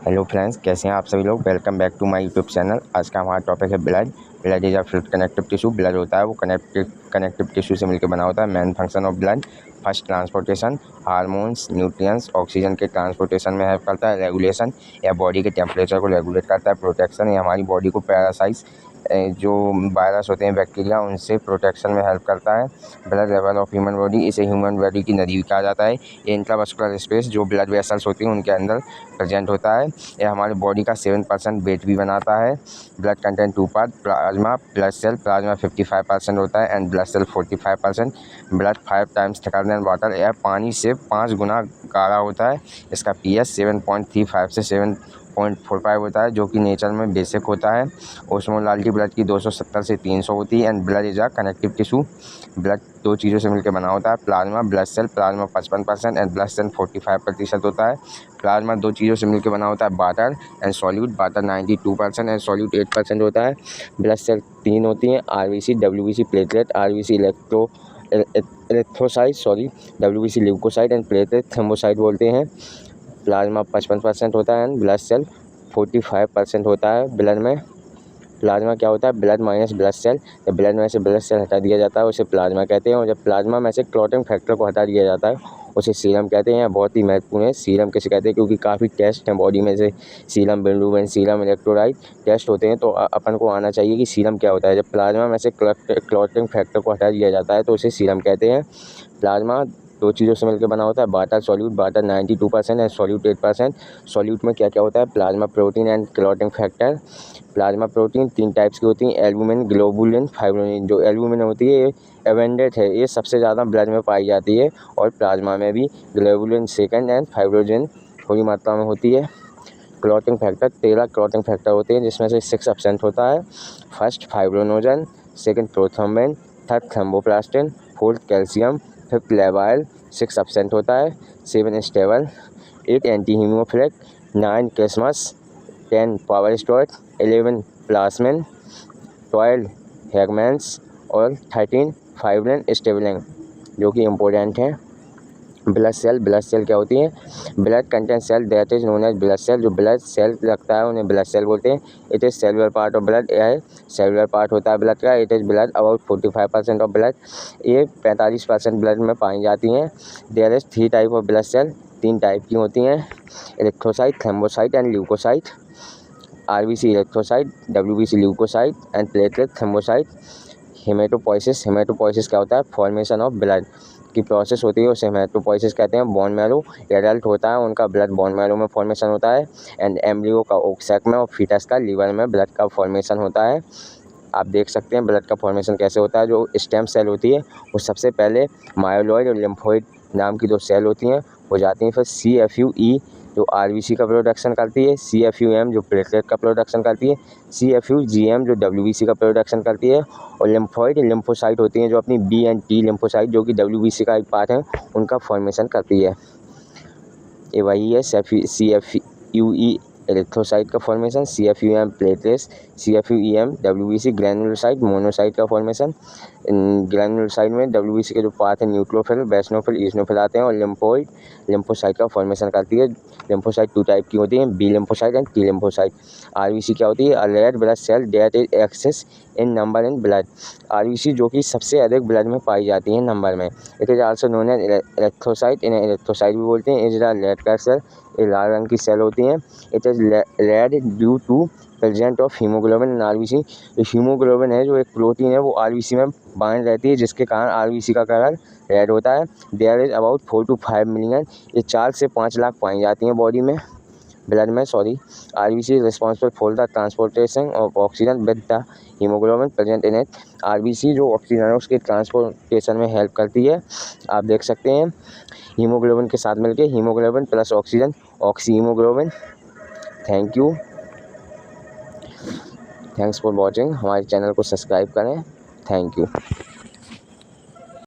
Hello friends, कैसे हैं आप सभी लोग। Welcome back to my YouTube channel. आज का हमारा टॉपिक है blood. Blood is a fluid connective tissue. Blood होता है वो कनेक्टिव टिश्यू से मिलकर बना होता है। Main function of blood, first transportation, hormones, nutrients, oxygen के ट्रांसपोर्टेशन में हेल्प करता है। रेगुलेशन या बॉडी के टेम्परेचर को रेगुलेट करता है। प्रोटेक्शन या हमारी बॉडी को पैरासाइट्स जो वायरस होते हैं, बैक्टीरिया, उनसे प्रोटेक्शन में हेल्प करता है। Blood level of human body, इसे ह्यूमन बॉडी की नदी भी कहा जाता है। इंट्रावास्कुलर स्पेस जो ब्लड वेसल्स होती हैं उनके अंदर प्रेजेंट होता है। यह हमारी बॉडी का 7% वेट भी बनाता है। Blood content 2 part, plasma, blood cell. Plasma 55% होता है and blood cell 45%। Blood 5 times thicker than water, यह पानी से 5 गुना गाढ़ा होता है। इसका pH 7.35 से 7.45 होता है, जो कि नेचर में बेसिक होता है। ओस्मोलारिटी ब्लड की 270 से 300 होती है। And blood is a connective tissue. Blood 2 चीज़ों से मिलकर बना होता है। Plasma, blood cell. Plasma 55% and blood cell 45% होता है। प्लाज्मा 2 चीज़ों से मिलकर बना होता है, water and solute. Water 92% and solute 8% होता है। ब्लड सेल 3 होती हैं, RBC, WBC, platelet. RBC electrocyte, WBC leukocyte and platelet thrombocyte बोलते हैं। प्लाज्मा 55% होता है एंड ब्लड सेल 45% होता है। ब्लड में प्लाज्मा क्या होता है, ब्लड माइनस ब्लड सेल। जब ब्लड में से ब्लड सेल हटा दिया जाता है उसे प्लाज्मा कहते हैं, और जब प्लाज्मा में से क्लॉटिंग फैक्टर को हटा दिया जाता है उसे सीरम कहते हैं। बहुत ही महत्वपूर्ण है। सीरम किसे कहते हैं, क्योंकि काफ़ी टेस्ट हैं बॉडी में से, serum bilirubin, serum electrolyte test होते हैं, तो अपन को आना चाहिए कि सीरम क्या होता है। जब प्लाज्मा में से क्लॉटिंग फैक्टर को हटा दिया जाता है तो उसे सीरम कहते हैं। प्लाज्मा 2 चीज़ों से मिलकर बना होता है, water solute. Water 92% and solute 8%। Solute में क्या क्या होता है, plasma protein and clotting factor. Plasma protein 3 types की होती हैं, एल्बुमिन, ग्लोबुलिन, फाइब्रिनोजन। जो एल्बुमिन होती है ये एबंडेंट है, ये सबसे ज़्यादा ब्लड में पाई जाती है, और प्लाज्मा में भी ग्लोबुलिन सेकंड एंड फाइब्रिनोजन थोड़ी मात्रा में होती है। क्लॉटिंग फैक्टर 13 क्लॉटिंग फैक्टर होते हैं, जिसमें से 6% होता है। First fibrinogen, second prothrombin, third thromboplastin, fourth calcium, fifth लेवाइल। 6% होता है। 7 stable, 8 anti haemophilic, 9 Christmas, 10 Prower Stuart, 11 plasmin, 12 Hageman's और 13 फाइब्रिन स्टेबलिंग, जो कि इम्पोर्टेंट है। ब्लड सेल क्या होती है, blood content cell that is known as blood cell. जो ब्लड सेल रखता है उन्हें ब्लड सेल बोलते हैं। It is cellular part of blood, यह सेलुलर पार्ट होता है ब्लड का। It is blood about 45% of blood, ये 45% ब्लड में पाई जाती हैं। There is 3 type of blood cell, 3 type की होती हैं, electrocyte, thrombocyte and leukocyte. RBC electrocyte, WBC leukocyte and platelet thrombocyte. Haematopoiesis क्या होता है, फॉर्मेशन ऑफ ब्लड की प्रोसेस होती है, उसे हेमेटोपोइसिस कहते हैं। बोन मैरो, एडल्ट होता है उनका ब्लड बोन मैरो में फॉर्मेशन होता है। एंड एम्ब्रियो का ओक्सैक में और फीटस का लीवर में ब्लड का फॉर्मेशन होता है। आप देख सकते हैं ब्लड का फॉर्मेशन कैसे होता है। जो स्टेम सेल होती है वो सबसे पहले मायोलॉइड और लिम्फोइड नाम की 2 सेल होती हैं हो जाती हैं। फिर CFUE जो आरबीसी का प्रोडक्शन करती है, CFUM जो प्लेटलेट का प्रोडक्शन करती है, CFUGM जो WBC का प्रोडक्शन करती है, और लिम्फोइड लिम्फोसाइट होती हैं जो अपनी B एंड T लिम्फोसाइट जो कि WBC का एक पार्ट है उनका फॉर्मेशन करती है। ये वही है CFUE इलेक्ट्रोसाइट का formation, CFUM platelets, CFUEM WBC granulocyte monocyte का फॉर्मेशन। ग्रैनुलोसाइट में WBC के जो पार्ट है न्यूट्रोफिल, बेसनोफिल, ईसनोफिल आते हैं, और लिम्फोइड लिम्फोसाइट का फॉर्मेशन करती है। लिम्फोसाइट 2 टाइप की होती हैं, B lymphocyte and T lymphocyte. RBC क्या होती है, a red blood cell that is excess in number in blood. RBC जो कि सबसे अधिक ब्लड में पाई जाती है नंबर में। It is also known as electrocyte, इन्हें इलेक्ट्रोसाइट भी बोलते हैं। Is the red blood cell, ये लाल रंग की सेल होती हैं। It is red due to present of haemoglobin in RBC. जो हीमोग्लोबिन है, जो एक प्रोटीन है, वो आरबीसी में बाइंड रहती है, जिसके कारण आरबीसी का कलर रेड होता है। There is about 4 to 5 million, ये 4 से 5 लाख पाई जाती हैं बॉडी में, ब्लड में RBC is responsible for the transportation of oxygen with the haemoglobin present in it. RBC जो ऑक्सीजन है उसके ट्रांसपोर्टेशन में हेल्प करती है। आप देख सकते हैं हीमोग्लोबिन के साथ मिलके haemoglobin plus oxygen, oxy haemoglobin. Thank you, thanks for watching. हमारे चैनल को सब्सक्राइब करें। Thank you.